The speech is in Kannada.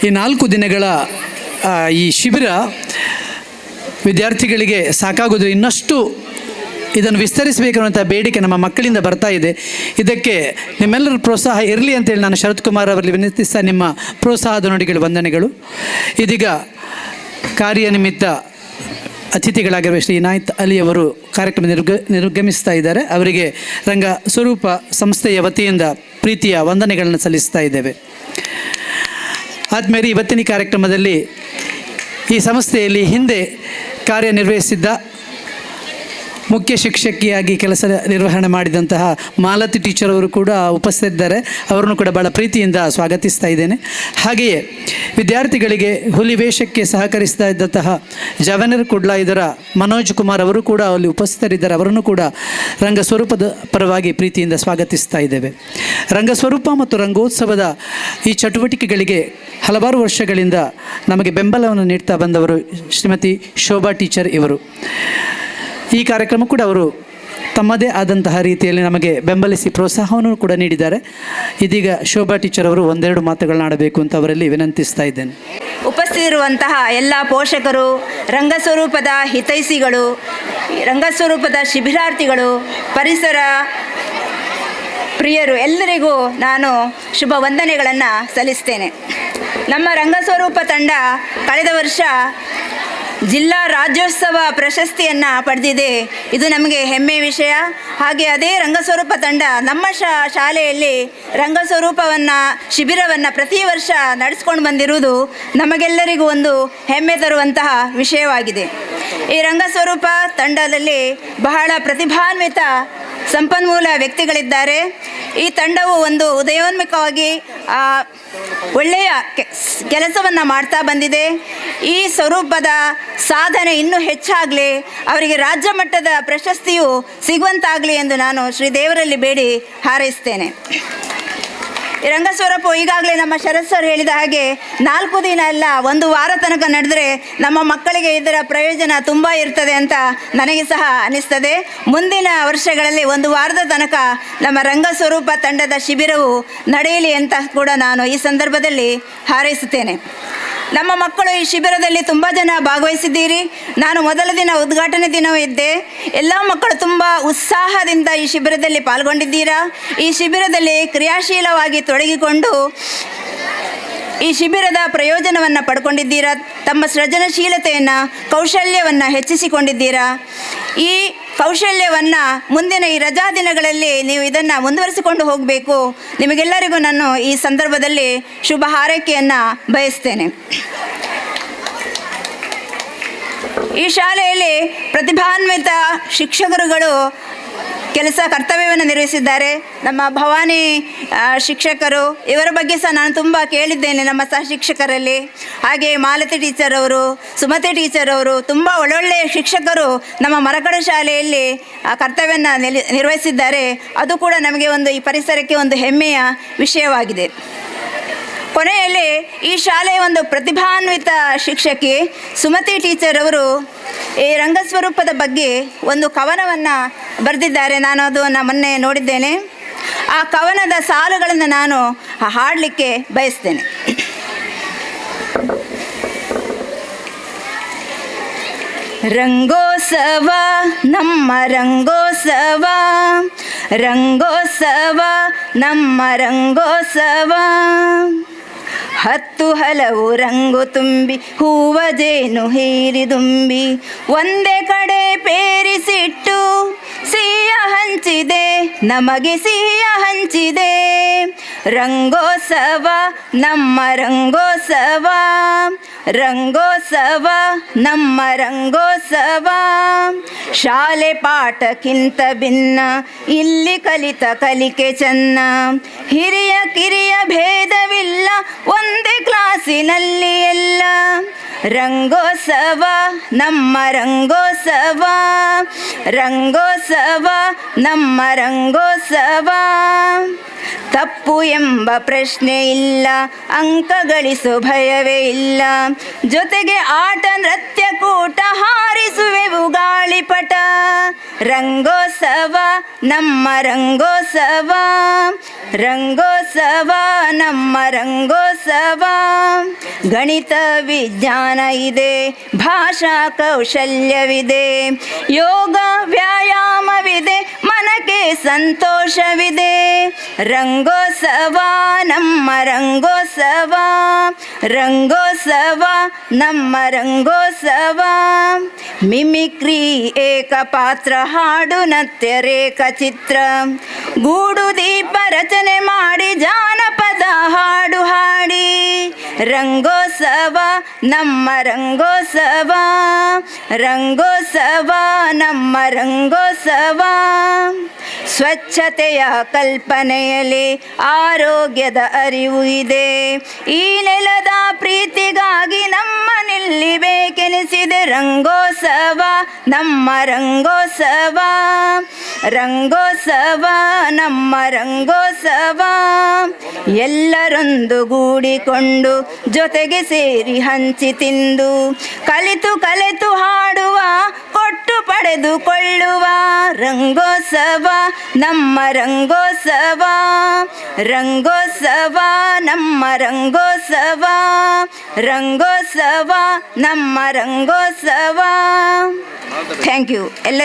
ಈ 4 ದಿನಗಳ ಈ ಶಿಬಿರ ವಿದ್ಯಾರ್ಥಿಗಳಿಗೆ ಸಾಕಾಗೋದು, ಇನ್ನಷ್ಟು ಇದನ್ನು ವಿಸ್ತರಿಸಬೇಕನ್ನುವಂಥ ಬೇಡಿಕೆ ನಮ್ಮ ಮಕ್ಕಳಿಂದ ಬರ್ತಾ ಇದೆ. ಇದಕ್ಕೆ ನಿಮ್ಮೆಲ್ಲರ ಪ್ರೋತ್ಸಾಹ ಇರಲಿ ಅಂತೇಳಿ ನಾನು ಶರತ್ ಕುಮಾರ್ ಅವರಲ್ಲಿ ವಿನಂತಿಸ್ತಾ ನಿಮ್ಮ ಪ್ರೋತ್ಸಾಹದ ನುಡಿಗಳು, ವಂದನೆಗಳು. ಇದೀಗ ಕಾರ್ಯನಿಮಿತ್ತ ಅತಿಥಿಗಳಾಗಿರುವ ಶ್ರೀ ಇನಾಯತ್ ಅಲಿ ಅವರು ಕಾರ್ಯಕ್ರಮ ನಿರ್ಗಮಿಸ್ತಾ ಇದ್ದಾರೆ. ಅವರಿಗೆ ರಂಗ ಸ್ವರೂಪ ಸಂಸ್ಥೆಯ ವತಿಯಿಂದ ಪ್ರೀತಿಯ ವಂದನೆಗಳನ್ನು ಸಲ್ಲಿಸ್ತಾ ಇದ್ದೇವೆ. ಆದಮೇಲೆ ಇವತ್ತಿನ ಕಾರ್ಯಕ್ರಮದಲ್ಲಿ ಈ ಸಂಸ್ಥೆಯಲ್ಲಿ ಹಿಂದೆ ಕಾರ್ಯನಿರ್ವಹಿಸಿದ್ದ ಮುಖ್ಯ ಶಿಕ್ಷಕಿಯಾಗಿ ಕೆಲಸ ನಿರ್ವಹಣೆ ಮಾಡಿದಂತಹ ಮಾಲತಿ ಟೀಚರ್ ಅವರು ಕೂಡ ಉಪಸ್ಥಿತರಿದ್ದಾರೆ. ಅವರನ್ನು ಕೂಡ ಭಾಳ ಪ್ರೀತಿಯಿಂದ ಸ್ವಾಗತಿಸ್ತಾ ಇದ್ದೇನೆ. ಹಾಗೆಯೇ ವಿದ್ಯಾರ್ಥಿಗಳಿಗೆ ಹುಲಿ ವೇಷಕ್ಕೆ ಸಹಕರಿಸ್ತಾ ಇದ್ದಂತಹ ಜವನರ್ ಕುಡ್ಲ ಇದರ ಮನೋಜ್ ಕುಮಾರ್ ಅವರು ಕೂಡ ಅಲ್ಲಿ ಉಪಸ್ಥಿತರಿದ್ದಾರೆ. ಅವರನ್ನು ಕೂಡ ರಂಗಸ್ವರೂಪದ ಪರವಾಗಿ ಪ್ರೀತಿಯಿಂದ ಸ್ವಾಗತಿಸ್ತಾ ಇದ್ದೇವೆ. ರಂಗಸ್ವರೂಪ ಮತ್ತು ರಂಗೋತ್ಸವದ ಈ ಚಟುವಟಿಕೆಗಳಿಗೆ ಹಲವಾರು ವರ್ಷಗಳಿಂದ ನಮಗೆ ಬೆಂಬಲವನ್ನು ನೀಡ್ತಾ ಬಂದವರು ಶ್ರೀಮತಿ ಶೋಭಾ ಟೀಚರ್ ಇವರು. ಈ ಕಾರ್ಯಕ್ರಮ ಕೂಡ ಅವರು ತಮ್ಮದೇ ಆದಂತಹ ರೀತಿಯಲ್ಲಿ ನಮಗೆ ಬೆಂಬಲಿಸಿ ಪ್ರೋತ್ಸಾಹವನ್ನು ಕೂಡ ನೀಡಿದ್ದಾರೆ. ಇದೀಗ ಶೋಭಾ ಟೀಚರ್ ಅವರು ಒಂದೆರಡು ಮಾತುಗಳನ್ನ ಆಡಬೇಕು ಅಂತ ಅವರಲ್ಲಿ ವಿನಂತಿಸ್ತಾ ಇದ್ದೇನೆ. ಉಪಸ್ಥಿತಿರುವಂತಹ ಎಲ್ಲ ಪೋಷಕರು, ರಂಗಸ್ವರೂಪದ ಹಿತೈಷಿಗಳು, ರಂಗಸ್ವರೂಪದ ಶಿಬಿರಾರ್ಥಿಗಳು, ಪರಿಸರ ಪ್ರಿಯರು ಎಲ್ಲರಿಗೂ ನಾನು ಶುಭ ವಂದನೆಗಳನ್ನು ಸಲ್ಲಿಸ್ತೇನೆ. ನಮ್ಮ ರಂಗಸ್ವರೂಪ ತಂಡ ಕಳೆದ ವರ್ಷ ಜಿಲ್ಲಾ ರಾಜ್ಯೋತ್ಸವ ಪ್ರಶಸ್ತಿಯನ್ನು ಪಡೆದಿದೆ. ಇದು ನಮಗೆ ಹೆಮ್ಮೆಯ ವಿಷಯ. ಹಾಗೆ ಅದೇ ರಂಗಸ್ವರೂಪ ತಂಡ ನಮ್ಮ ಶಾಲೆಯಲ್ಲಿ ರಂಗಸ್ವರೂಪವನ್ನು ಶಿಬಿರವನ್ನು ಪ್ರತಿ ವರ್ಷ ನಡೆಸ್ಕೊಂಡು ಬಂದಿರುವುದು ನಮಗೆಲ್ಲರಿಗೂ ಒಂದು ಹೆಮ್ಮೆ ತರುವಂತಹ ವಿಷಯವಾಗಿದೆ. ಈ ರಂಗಸ್ವರೂಪ ತಂಡದಲ್ಲಿ ಬಹಳ ಪ್ರತಿಭಾನ್ವಿತ ಸಂಪನ್ಮೂಲ ವ್ಯಕ್ತಿಗಳಿದ್ದಾರೆ. ಈ ತಂಡವು ಒಂದು ಉದಯೋನ್ಮುಖವಾಗಿ ಒಳ್ಳೆಯ ಕೆಲಸವನ್ನು ಮಾಡ್ತಾ ಬಂದಿದೆ. ಈ ಸ್ವರೂಪದ ಸಾಧನೆ ಇನ್ನೂ ಹೆಚ್ಚಾಗಲಿ, ಅವರಿಗೆ ರಾಜ್ಯ ಮಟ್ಟದ ಪ್ರಶಸ್ತಿಯು ಸಿಗುವಂತಾಗಲಿ ಎಂದು ನಾನು ಶ್ರೀದೇವರಲ್ಲಿ ಬೇಡಿ ಹಾರೈಸ್ತೇನೆ. ಈ ರಂಗಸ್ವರೂಪವು ಈಗಾಗಲೇ ನಮ್ಮ ಶರತ್ ಸರ್ ಹೇಳಿದ ಹಾಗೆ 4 ದಿನ ಅಲ್ಲ, 1 ವಾರ ತನಕ ನಡೆದರೆ ನಮ್ಮ ಮಕ್ಕಳಿಗೆ ಇದರ ಪ್ರಯೋಜನ ತುಂಬ ಇರ್ತದೆ ಅಂತ ನನಗೆ ಸಹ ಅನಿಸ್ತದೆ. ಮುಂದಿನ ವರ್ಷಗಳಲ್ಲಿ 1 ವಾರದ ತನಕ ನಮ್ಮ ರಂಗಸ್ವರೂಪ ತಂಡದ ಶಿಬಿರವು ನಡೆಯಲಿ ಅಂತ ಕೂಡ ನಾನು ಈ ಸಂದರ್ಭದಲ್ಲಿ ಹಾರೈಸುತ್ತೇನೆ. ನಮ್ಮ ಮಕ್ಕಳು ಈ ಶಿಬಿರದಲ್ಲಿ ತುಂಬ ಜನ ಭಾಗವಹಿಸಿದ್ದೀರಿ. ನಾನು ಮೊದಲ ದಿನ ಉದ್ಘಾಟನೆ ದಿನವೂ ಇದ್ದೆ. ಎಲ್ಲ ಮಕ್ಕಳು ತುಂಬ ಉತ್ಸಾಹದಿಂದ ಈ ಶಿಬಿರದಲ್ಲಿ ಪಾಲ್ಗೊಂಡಿದ್ದೀರಾ. ಈ ಶಿಬಿರದಲ್ಲಿ ಕ್ರಿಯಾಶೀಲವಾಗಿ ತೊಡಗಿಕೊಂಡು ಈ ಶಿಬಿರದ ಪ್ರಯೋಜನವನ್ನು ಪಡ್ಕೊಂಡಿದ್ದೀರಾ. ತಮ್ಮ ಸೃಜನಶೀಲತೆಯನ್ನು, ಕೌಶಲ್ಯವನ್ನು ಹೆಚ್ಚಿಸಿಕೊಂಡಿದ್ದೀರಾ. ಈ ಕೌಶಲ್ಯವನ್ನು ಮುಂದಿನ ಈ ರಜಾ ದಿನಗಳಲ್ಲಿ ನೀವು ಇದನ್ನು ಮುಂದುವರಿಸಿಕೊಂಡು ಹೋಗಬೇಕು. ನಿಮಗೆಲ್ಲರಿಗೂ ನಾನು ಈ ಸಂದರ್ಭದಲ್ಲಿ ಶುಭ ಹಾರೈಕೆಯನ್ನು ಬಯಸ್ತೇನೆ. ಈ ಶಾಲೆಯಲ್ಲಿ ಪ್ರತಿಭಾನ್ವಿತ ಶಿಕ್ಷಕರುಗಳು ಕರ್ತವ್ಯವನ್ನು ನಿರ್ವಹಿಸಿದ್ದಾರೆ. ನಮ್ಮ ಭವಾನಿ ಶಿಕ್ಷಕರು, ಇವರ ಬಗ್ಗೆ ಸಹ ನಾನು ತುಂಬ ಕೇಳಿದ್ದೇನೆ ನಮ್ಮ ಸಹ ಶಿಕ್ಷಕರಲ್ಲಿ. ಹಾಗೆ ಮಾಲತಿ ಟೀಚರ್ ಅವರು, ಸುಮತಿ ಟೀಚರ್ ಅವರು, ತುಂಬ ಒಳ್ಳೊಳ್ಳೆಯ ಶಿಕ್ಷಕರು ನಮ್ಮ ಮರಕಡ ಶಾಲೆಯಲ್ಲಿ ಕರ್ತವ್ಯವನ್ನು ನಿರ್ವಹಿಸಿದ್ದಾರೆ. ಅದು ಕೂಡ ನಮಗೆ ಈ ಪರಿಸರಕ್ಕೆ ಒಂದು ಹೆಮ್ಮೆಯ ವಿಷಯವಾಗಿದೆ. ಕೊನೆಯಲ್ಲಿ ಈ ಶಾಲೆಯ ಒಂದು ಪ್ರತಿಭಾನ್ವಿತ ಶಿಕ್ಷಕಿ ಸುಮತಿ ಟೀಚರ್ ಅವರು ಈ ರಂಗಸ್ವರೂಪದ ಬಗ್ಗೆ ಒಂದು ಕವನವನ್ನು ಬರೆದಿದ್ದಾರೆ. ನಾನು ಅದನ್ನು ಮೊನ್ನೆ ನೋಡಿದ್ದೇನೆ. ಆ ಕವನದ ಸಾಲುಗಳನ್ನು ನಾನು ಹಾಡಲಿಕ್ಕೆ ಬಯಸ್ತೇನೆ. ರಂಗೋತ್ಸವ ನಮ್ಮ ರಂಗೋತ್ಸವ, ರಂಗೋತ್ಸವ ನಮ್ಮ ರಂಗೋತ್ಸವ, 10 ಹಲವು ರಂಗು ತುಂಬಿ ಹೂವ ಜೇನು ಹೀರಿದುಂಬಿ, ಒಂದೇ ಕಡೆ ಪೇರಿಸಿಟ್ಟು ಸಿಹಿಯ ಹಂಚಿದೆ, ನಮಗೆ ಸಿಹಿಯ ಹಂಚಿದೆ. ರಂಗೋತ್ಸವ ನಮ್ಮ ರಂಗೋತ್ಸವ, ರಂಗೋತ್ಸವ ನಮ್ಮ ರಂಗೋತ್ಸವ, ಶಾಲೆ ಪಾಠಕ್ಕಿಂತ ಭಿನ್ನ ಇಲ್ಲಿ ಕಲಿತ ಕಲಿಕೆ ಚೆನ್ನ, ಹಿರಿಯ ಕಿರಿಯ ಭೇದವಿಲ್ಲ ಒಂದೇ ಕ್ಲಾಸಿನಲ್ಲಿ ಎಲ್ಲ. ರಂಗೋತ್ಸವ ನಮ್ಮ ರಂಗೋತ್ಸವ, ರಂಗೋತ್ಸವ ನಮ್ಮ ರಂಗೋತ್ಸವ. ತಪ್ಪು ಎಂಬ ಪ್ರಶ್ನೆ ಇಲ್ಲ, ಅಂಕ ಗಳಿಸೋ ಭಯವೇ ಇಲ್ಲ. ಜೊತೆಗೆ ಆಟ ನೃತ್ಯ ಕೂಟ ಹಾರಿಸುವೆವು ಗಾಳಿಪಟ. ರಂಗೋತ್ಸವ ನಮ್ಮ ರಂಗೋತ್ಸವ, ರಂಗೋತ್ಸವ ನಮ್ಮ ರಂಗೋತ್ಸವ. ಗಣಿತ ವಿಜ್ಞಾನ ಇದೆ, ಭಾಷಾ ಕೌಶಲ್ಯವಿದೆ, ಯೋಗ ವ್ಯಾಯಾಮವಿದೆ, ಮನಕ್ಕೆ ಸಂತೋಷವಿದೆ. ರಂಗೋತ್ಸವ ನಮ್ಮ ರಂಗೋತ್ಸವ, ರಂಗೋತ್ಸವ ನಮ್ಮ ರಂಗೋತ್ಸವ. ಮಿಮಿಕ್ರಿ, ಏಕಪಾತ್ರ ಹಾಡು, ನೃತ್ಯ ರೇಖಾಚಿತ್ರ, ಗೂಡು ದೀಪ ರಚನೆ ಮಾಡಿ ಜಾನಪದ ಹಾಡು ಹಾಡಿ. ರಂಗೋತ್ಸವ ನಮ್ಮ ರಂಗೋತ್ಸವ, ರಂಗೋತ್ಸವ ನಮ್ಮ ರಂಗೋತ್ಸವ. ಸ್ವಚ್ಛತೆಯ ಕಲ್ಪನೆಯಲ್ಲಿ ಆರೋಗ್ಯದ ಅರಿವು ಇದೆ. ಈ ನೆಲದ ಪ್ರೀತಿಗಾಗಿ ನಮ್ಮ ನಿಲ್ಲಿಬೇಕೆನಿಸಿದೆ. ರಂಗೋತ್ಸವ ನಮ್ಮ ರಂಗೋತ್ಸವ, ರಂಗೋತ್ಸವ ನಮ್ಮ ರಂಗೋತ್ಸವ. ಎಲ್ಲರೊಂದುಗೂಡಿಕೊಂಡು ಜೊತೆಗೆ ಸೇರಿ ಹಂಚಿ ತಿಂದು ಕಲಿತು ಕಲಿತು ಹಾಡುವ, ಕೊಟ್ಟು ಪಡೆದುಕೊಳ್ಳುವ. ರಂಗೋತ್ಸವ ನಮ್ಮ ರಂಗೋತ್ಸವ, ರಂಗೋತ್ಸವ ನಮ್ಮ ರಂಗೋತ್ಸವ, ರಂಗೋತ್ಸವ ನಮ್ಮ ರಂಗೋತ್ಸವ. ಥ್ಯಾಂಕ್ ಯು ಎಲ್ಲ.